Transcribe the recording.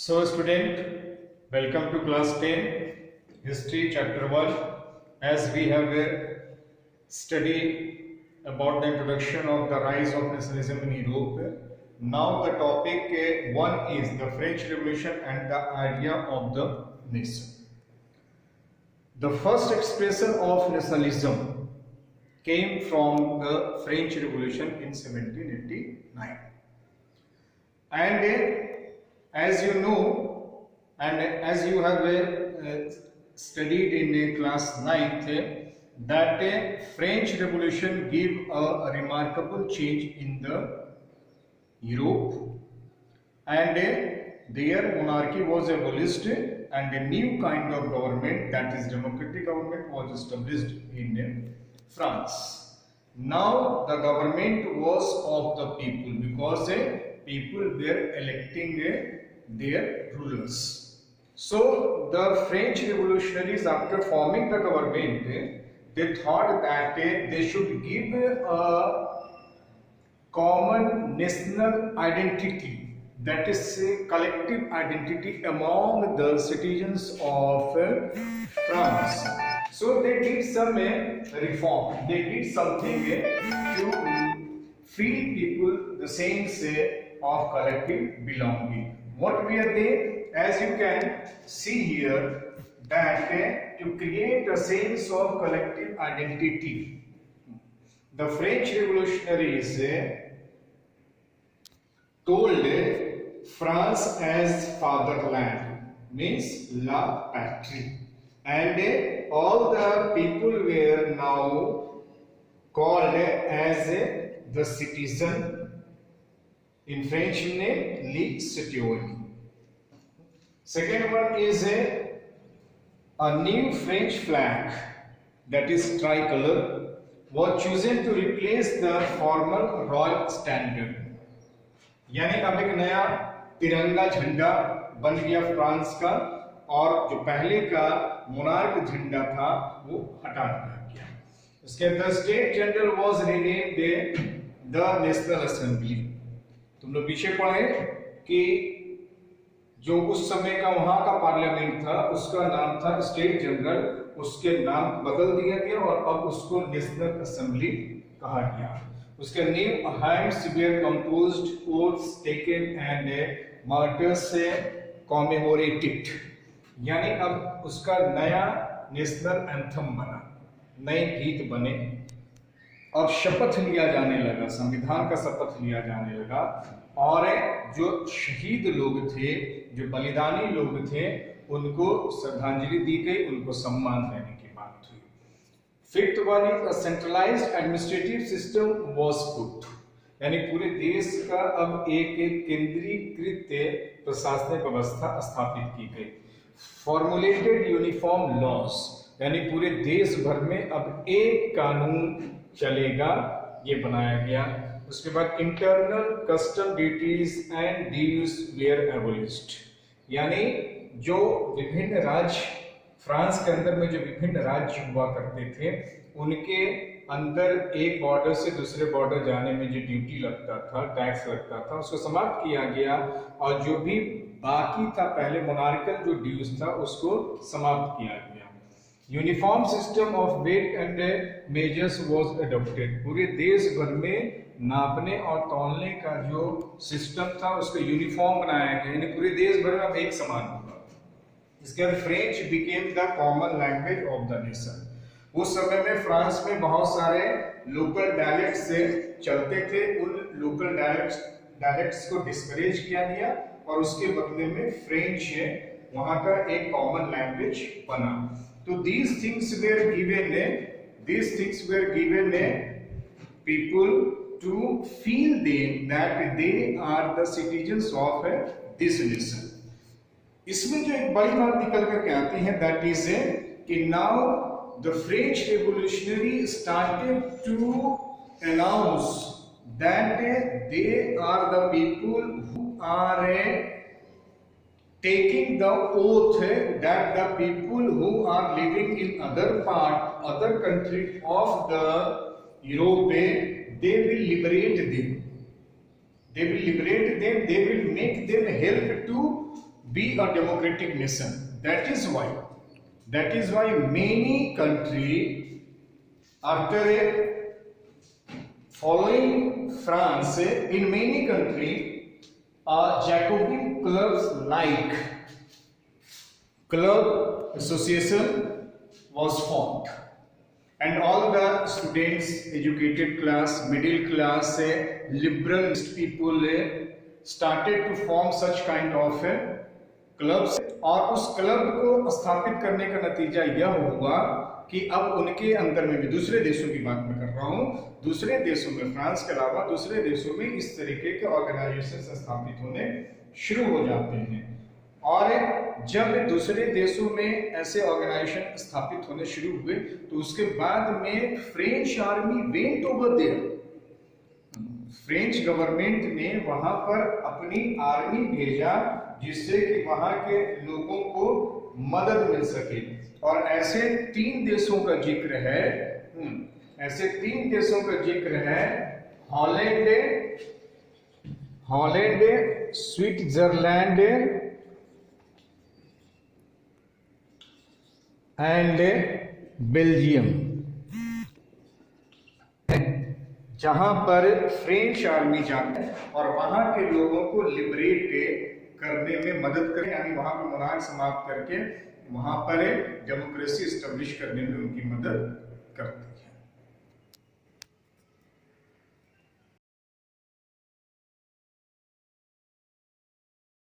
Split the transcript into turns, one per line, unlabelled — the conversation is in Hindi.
So student, welcome to class 10, History chapter 1. As we have studied about the introduction of the rise of nationalism in Europe, now the topic 1 is the French Revolution and the idea of the nation. The first expression of nationalism came from the French Revolution in 1789. And as you know, and as you have studied in class 9th, that French Revolution gave a remarkable change in the Europe, and their monarchy was abolished and a new kind of government, that is democratic government, was established in France. Now the government was of the people because people were electing their rulers. So the French revolutionaries, after forming the government, they thought that they should give a common national identity, that is a collective identity among the citizens of France. So they did some reform, they did something to feel people the sense of collective belonging. What were they? As you can see here, that to create a sense of collective identity, the French revolutionaries told France as fatherland, means la patrie, and all the people were now called as the citizen. In French name, les citoyens. Second one is a new French flag, that is tricolor, was chosen to replace the former royal standard. यानी अब एक नया तिरंगा झंडा बन गया फ्रांस का, और जो पहले का मोनार्क झंडा था वो हटा दिया गया. उसके बाद state general was renamed the national assembly. तुम लोग पीछे पढ़े कि जो उस समय का वहां का पार्लियामेंट था उसका नाम था स्टेट जनरल, उसके नाम बदल दिया गया और अब उसको नेशनल असेंबली कहा गया. उसके name hands were composed, oaths taken and martyrs commemorated. यानी अब उसका नया नेशनल एंथम बना, नए गीत बने. अब शपथ लिया जाने लगा, संविधान का शपथ लिया जाने लगा, और जो शहीद लोग थे, जो बलिदानी लोग थे, उनको श्रद्धांजलि दी गई, उनको सम्मान देने की बात हुई. Fifth one is a centralised administrative system was put. यानी पूरे देश का अब एक केंद्रीकृत प्रशासनिक व्यवस्था स्थापित की गई. फॉर्मुलेटेड यूनिफॉर्म लॉज, यानी पूरे देश भर में अब एक कानून चलेगा, ये बनाया गया. उसके बाद internal custom duties and dues were abolished. यानी जो विभिन्न राज्य, फ्रांस के अंदर में जो विभिन्न राज्य हुआ करते थे, उनके अंदर एक बॉर्डर से दूसरे बॉर्डर जाने में जो ड्यूटी लगता था, टैक्स लगता था, उसको समाप्त किया गया. और जो भी बाकी था पहले मोनार्कल जो ड्यूज था, उसको समाप्त किया गया. Uniform system of weight and measures was adopted. पूरे देश भर में नापने और तौलने का जो सिस्टम था उसको यूनिफॉर्म बनाया गया, यानी पूरे देश भर में अब एक समान होगा. इसके बाद French became the common language of the nation. उस समय में फ्रांस में बहुत सारे लोकल डायलेक्ट्स चलते थे. उन लोकल डायलेक्ट्स को डिस्करेज किया गया और उसके बदले में फ्रेंच वहां का एक कॉमन लैंग्वेज बना. तो these things were given people to feel that they are the citizens of this nation. इसमें जो एक बड़ी बात निकल करके आती है, that is कि now the French revolutionary started to announce that they are the people who are taking the oath that the people who are living in other country of the Europe, they will liberate them. They will liberate them. They will make them help to be a democratic nation. That is why many country after following France, in many country Jacobin clubs like club association was formed, and all the students, educated class, middle class, liberal people started to form such kind of clubs, और उस क्लब को स्थापित करने का नतीजा यह हुआ कि अब उनके अंदर में भी, दूसरे देशों की बात मैं कर रहा हूँ, दूसरे देशों में, फ्रांस के अलावा दूसरे देशों में इस तरीके के ऑर्गेनाइजेशन स्थापित होने शुरू हो जाते हैं। और जब दूसरे देशों में ऐसे ऑर्गेनाइजेशन स्थापित होने शुरू हुए तो उसके बाद में French army went over there, French government ने वहां पर अपनी आर्मी भेजा जिससे कि वहां के लोगों को मदद मिल सके। और ऐसे 3 देशों का जिक्र है, ऐसे 3 देशों का जिक्र है, हॉलैंड, स्विट्जरलैंड एंड बेल्जियम, जहां पर फ्रेंच आर्मी जाती है और वहां के लोगों को लिबरेट करने में मदद करें, यानी वहां पर मोनार्क समाप्त करके वहां पर डेमोक्रेसी एस्टेब्लिश करने में उनकी मदद करते हैं।